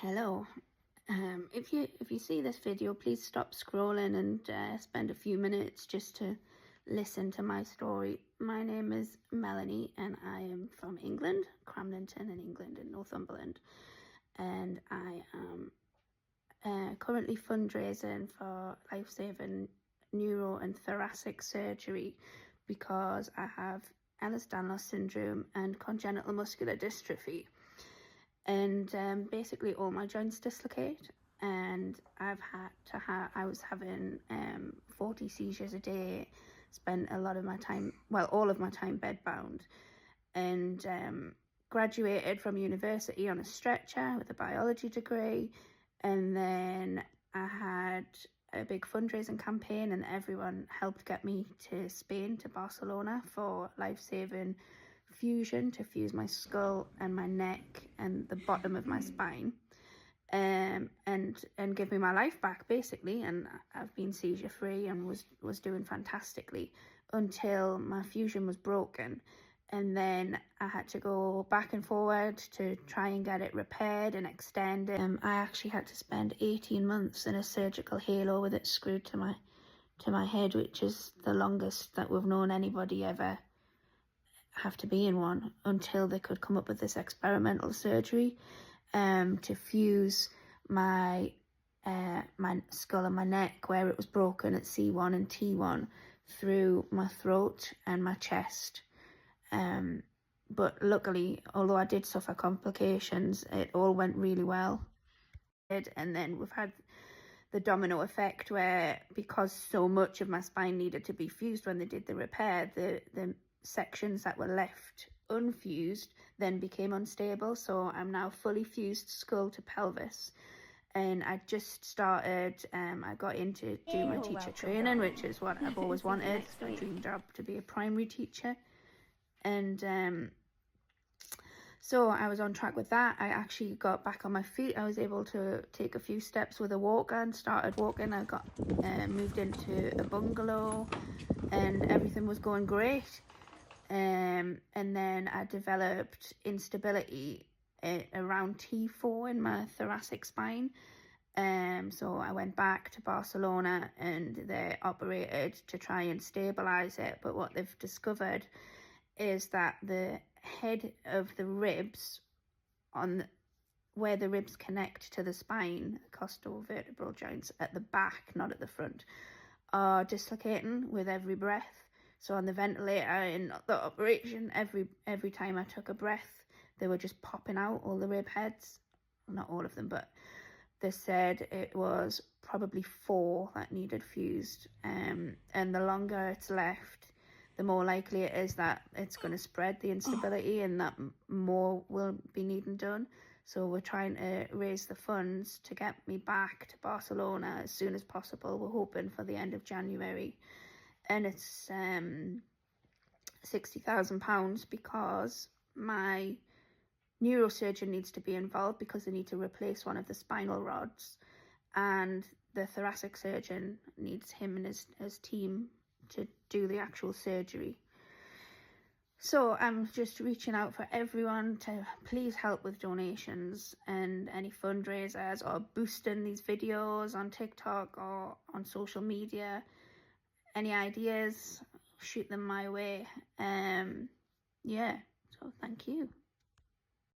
Hello. If you see this video, please stop scrolling and spend a few minutes just to listen to my story. My name is Melanie and I am from England, Cramlington in England in Northumberland, and I am currently fundraising for life-saving neuro and thoracic surgery because I have Ehlers-Danlos syndrome and congenital muscular dystrophy. And basically all my joints dislocate, and I was having 40 seizures a day, spent a lot of my time, well, all of my time bedbound, and graduated from university on a stretcher with a biology degree. And then I had a big fundraising campaign and everyone helped get me to Spain, to Barcelona, for life-saving fusion to fuse my skull and my neck and the bottom of my spine, and give me my life back basically. And I've been seizure free and was doing fantastically until my fusion was broken, and then I had to go back and forward to try and get it repaired and extended. I actually had to spend 18 months in a surgical halo with it screwed to my head, which is the longest that we've known anybody ever have to be in one, until they could come up with this experimental surgery to fuse my skull and my neck where it was broken at C1 and T1 through my throat and my chest. But luckily, although I did suffer complications, it all went really well. And then we've had the domino effect where, because so much of my spine needed to be fused when they did the repair, the sections that were left unfused then became unstable. So I'm now fully fused skull to pelvis, and I just started, I got into do my teacher training, which is what I've always wanted. It's my dream job to be a primary teacher. And so I was on track with that. I actually got back on my feet. I was able to take a few steps with a walker and started walking. I got moved into a bungalow and everything was going great. And then I developed instability around T4 in my thoracic spine. So I went back to Barcelona and they operated to try and stabilize it. But what they've discovered is that the head of the ribs, where the ribs connect to the spine, the costovertebral joints at the back, not at the front, are dislocating with every breath. So on the ventilator in the operation, every time I took a breath, they were just popping out, all the rib heads. Not all of them, but they said it was probably 4 that needed fused. And the longer it's left, the more likely it is that it's going to spread the instability and that more will be needing done. So we're trying to raise the funds to get me back to Barcelona as soon as possible. We're hoping for the end of January. And it's £60,000 because my neurosurgeon needs to be involved because they need to replace one of the spinal rods, and the thoracic surgeon needs him and his team to do the actual surgery. So I'm just reaching out for everyone to please help with donations and any fundraisers, or boosting these videos on TikTok or on social media. Any ideas, shoot them my way. Yeah, so thank you.